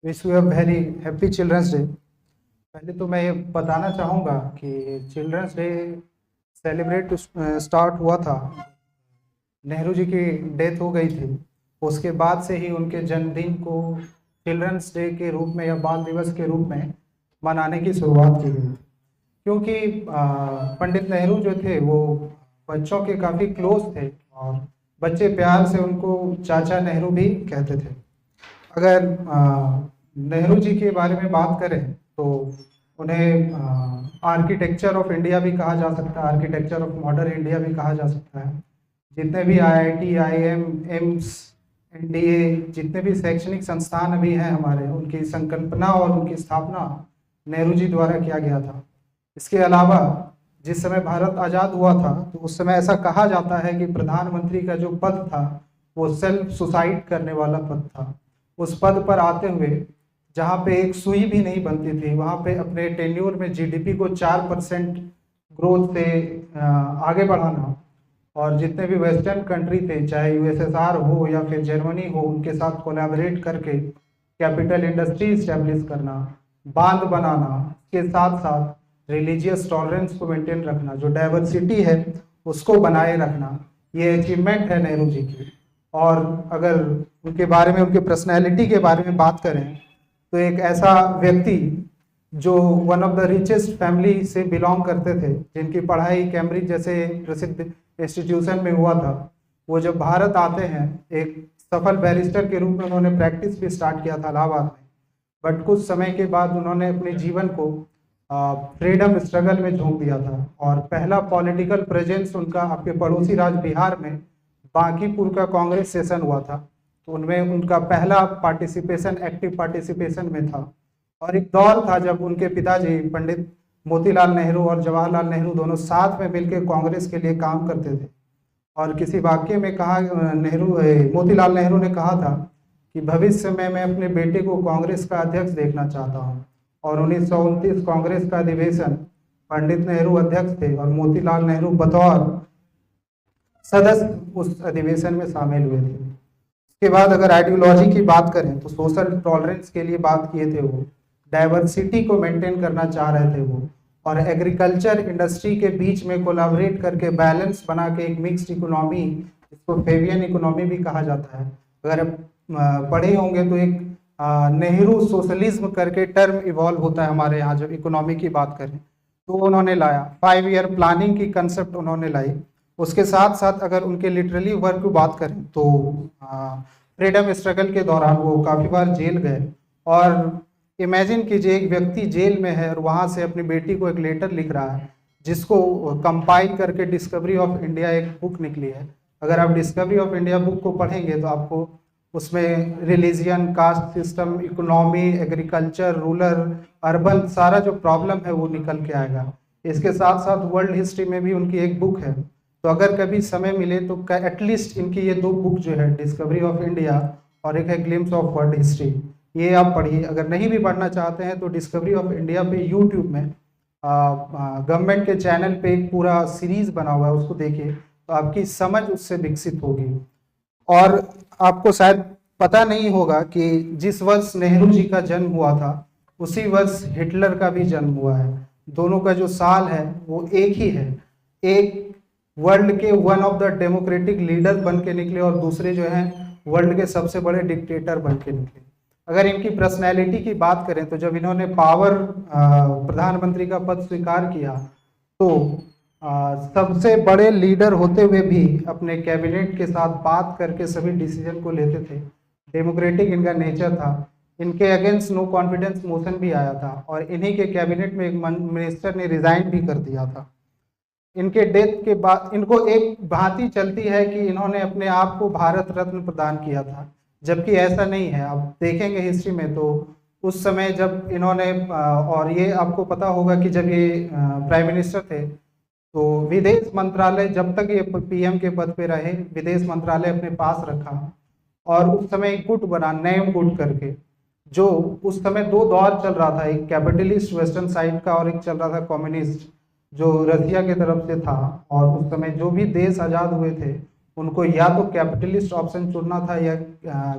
Wish you a very happy children's day. पहले तो मैं ये बताना चाहूँगा कि चिल्ड्रंस डे सेलिब्रेट स्टार्ट हुआ था। नेहरू जी की डेथ हो गई थी, उसके बाद से ही उनके जन्मदिन को चिल्ड्रंस डे के रूप में या बाल दिवस के रूप में मनाने की शुरुआत की गई। क्योंकि पंडित नेहरू जो थे वो बच्चों के काफ़ी क्लोज थे और बच्चे प्यार से उनको चाचा नेहरू भी कहते थे। अगर नेहरू जी के बारे में बात करें तो उन्हें आर्किटेक्चर ऑफ इंडिया भी कहा जा सकता है, आर्किटेक्चर ऑफ मॉडर्न इंडिया भी कहा जा सकता है। जितने भी आईआईटी, आईएम, एम्स, एनडीए, जितने भी शैक्षणिक संस्थान अभी हैं हमारे, उनकी संकल्पना और उनकी स्थापना नेहरू जी द्वारा किया गया था। इसके अलावा जिस समय भारत आज़ाद हुआ था तो उस समय ऐसा कहा जाता है कि प्रधानमंत्री का जो पद था वो सेल्फ सुसाइड करने वाला पद था। उस पद पर आते हुए जहाँ पे एक सुई भी नहीं बनती थी, वहाँ पे अपने टेन्योर में जीडीपी को 4% ग्रोथ से आगे बढ़ाना और जितने भी वेस्टर्न कंट्री थे, चाहे यूएसएसआर हो या फिर जर्मनी हो, उनके साथ कोलैबोरेट करके कैपिटल इंडस्ट्री इस्टेब्लिश करना, बांध बनाना, के साथ साथ रिलीजियस टॉलरेंस को मेंटेन रखना, जो डाइवर्सिटी है उसको बनाए रखना, ये अचीवमेंट है नेहरू जी की। और अगर उनके बारे में, उनके पर्सनैलिटी के बारे में बात करें तो एक ऐसा व्यक्ति जो one of the richest family से बिलोंग करते थे, जिनकी पढ़ाई कैम्ब्रिज जैसे प्रसिद्ध इंस्टीट्यूशन में हुआ था, वो जब भारत आते हैं एक सफल बैरिस्टर के रूप में उन्होंने प्रैक्टिस भी स्टार्ट किया था इलाहाबाद में। बट कुछ समय के बाद उन्होंने अपने जीवन को फ्रीडम स्ट्रगल में झोंक दिया था और पहला पॉलिटिकल प्रेजेंस उनका आपके पड़ोसी राज्य बिहार में बांकीपुर का कांग्रेस सेशन हुआ था। तो उनमें उनका पहला पार्टिसिपेशन एक्टिव पार्टिसिपेशन में था। और एक दौर था जब उनके पिताजी पंडित मोतीलाल नेहरू और जवाहरलाल नेहरू दोनों साथ में मिलकर कांग्रेस के लिए काम करते थे। और किसी वाक्य में कहा, मोतीलाल नेहरू ने कहा था कि भविष्य में मैं अपने बेटे को कांग्रेस का अध्यक्ष देखना चाहता हूं। और 1929 कांग्रेस का अधिवेशन, पंडित नेहरू अध्यक्ष थे और मोतीलाल नेहरू बतौर सदस्य उस अधिवेशन में शामिल हुए थे। उसके बाद अगर आइडियोलॉजी की बात करें तो सोशल टॉलरेंस के लिए बात किए थे वो, डाइवर्सिटी को मेंटेन करना चाह रहे थे वो, और एग्रीकल्चर इंडस्ट्री के बीच में कोलैबोरेट करके बैलेंस बना के एक मिक्स्ड इकोनॉमी, जिसको फेवियन इकोनॉमी भी कहा जाता है, अगर आप पढ़े होंगे तो एक नेहरू सोशलिज्म करके टर्म इवॉल्व होता है हमारे यहाँ जब इकोनॉमी की बात करें, तो उन्होंने लाया 5 ईयर प्लानिंग की कंसेप्ट उन्होंने लाई। उसके साथ साथ अगर उनके लिटरली वर्क की बात करें तो फ्रीडम स्ट्रगल के दौरान वो काफ़ी बार जेल गए। और इमेजिन कीजिए एक व्यक्ति जेल में है और वहाँ से अपनी बेटी को एक लेटर लिख रहा है, जिसको कंपाइल करके डिस्कवरी ऑफ इंडिया एक बुक निकली है। अगर आप डिस्कवरी ऑफ इंडिया बुक को पढ़ेंगे तो आपको उसमें religion, caste system, economy, agriculture, rural, urban, सारा जो प्रॉब्लम है वो निकल के आएगा। इसके साथ साथ वर्ल्ड हिस्ट्री में भी उनकी एक बुक है। तो अगर कभी समय मिले तो एटलीस्ट इनकी ये 2 बुक जो है, डिस्कवरी ऑफ इंडिया और एक है ग्लिम्स ऑफ वर्ल्ड हिस्ट्री, ये आप पढ़िए। अगर नहीं भी पढ़ना चाहते हैं तो डिस्कवरी ऑफ इंडिया पे यूट्यूब में गवर्नमेंट के चैनल पे एक पूरा सीरीज बना हुआ है, उसको देखिए तो आपकी समझ उससे विकसित होगी। और आपको शायद पता नहीं होगा कि जिस वर्ष नेहरू जी का जन्म हुआ था उसी वर्ष हिटलर का भी जन्म हुआ है। दोनों का जो साल है वो एक ही है। एक वर्ल्ड के one of the democratic leader बन के निकले और दूसरे जो हैं वर्ल्ड के सबसे बड़े डिक्टेटर बन के निकले। अगर इनकी पर्सनैलिटी की बात करें तो जब इन्होंने प्रधानमंत्री का पद स्वीकार किया तो सबसे बड़े लीडर होते हुए भी अपने कैबिनेट के साथ बात करके सभी डिसीजन को लेते थे। डेमोक्रेटिक इनका नेचर था। इनके अगेंस्ट नो कॉन्फिडेंस मोशन भी आया था और इन्हीं के कैबिनेट में एक मिनिस्टर ने रिजाइन भी कर दिया था। इनके डेथ के बाद इनको एक भांति चलती है कि इन्होंने अपने आप को भारत रत्न प्रदान किया था, जबकि ऐसा नहीं है। आप देखेंगे हिस्ट्री में तो उस समय जब इन्होंने और ये आपको पता होगा कि जब ये प्राइम मिनिस्टर थे तो विदेश मंत्रालय, जब तक ये पीएम के पद पे रहे, विदेश मंत्रालय अपने पास रखा। और उस समय एक गुट बना, नैम गुट करके, जो उस समय 2 दौर चल रहा था, एक कैपिटलिस्ट वेस्टर्न साइड का और एक चल रहा था कम्युनिस्ट जो रसिया के तरफ से था। और उस समय जो भी देश आज़ाद हुए थे उनको या तो कैपिटलिस्ट ऑप्शन चुनना था या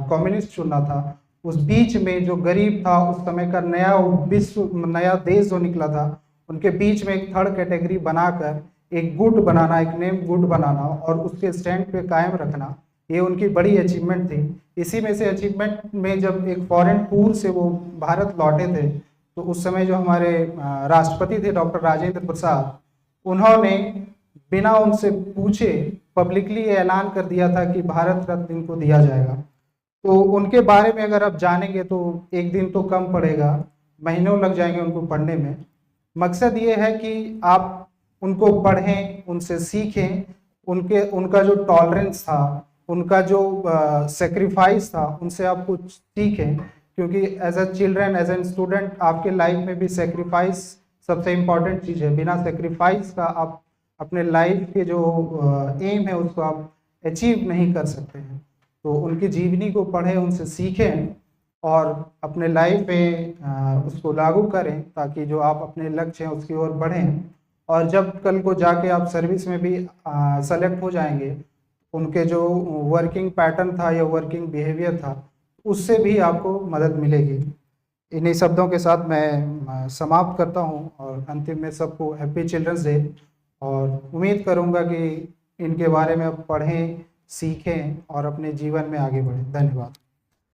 कम्युनिस्ट चुनना था। उस बीच में जो गरीब था, उस समय का नया विश्व, नया देश जो निकला था, उनके बीच में एक थर्ड कैटेगरी बनाकर एक गुट बनाना, एक नेम गुट बनाना और उसके स्टैंड पे कायम रखना, ये उनकी बड़ी अचीवमेंट थी। इसी में से अचीवमेंट में जब एक फॉरेन टूर से वो भारत लौटे थे, तो उस समय जो हमारे राष्ट्रपति थे डॉक्टर राजेंद्र प्रसाद, उन्होंने बिना उनसे पूछे पब्लिकली ऐलान कर दिया था कि भारत रत्न इनको दिया जाएगा। तो उनके बारे में अगर आप जानेंगे तो एक दिन तो कम पड़ेगा, महीनों लग जाएंगे उनको पढ़ने में। मकसद ये है कि आप उनको पढ़ें, उनसे सीखें, उनका जो टॉलरेंस था, उनका जो सेक्रीफाइस था, उनसे आप कुछ सीखें, क्योंकि as a children, as an student, आपके लाइफ में भी सेक्रीफाइस सबसे इम्पॉर्टेंट चीज़ है। बिना सेक्रीफाइस का आप अपने लाइफ के जो एम है उसको आप अचीव नहीं कर सकते हैं। तो उनकी जीवनी को पढ़ें, उनसे सीखें और अपने लाइफ में उसको लागू करें, ताकि जो आप अपने लक्ष्य हैं उसकी ओर बढ़ें। और जब कल को जाके आप सर्विस में भी सेलेक्ट हो जाएंगे, उनके जो वर्किंग पैटर्न था या वर्किंग बिहेवियर था, उससे भी आपको मदद मिलेगी। इन्हीं शब्दों के साथ मैं समाप्त करता हूं और अंतिम में सबको हैप्पी चिल्ड्रंस डे, और उम्मीद करूंगा कि इनके बारे में आप पढ़ें, सीखें और अपने जीवन में आगे बढ़ें। धन्यवाद।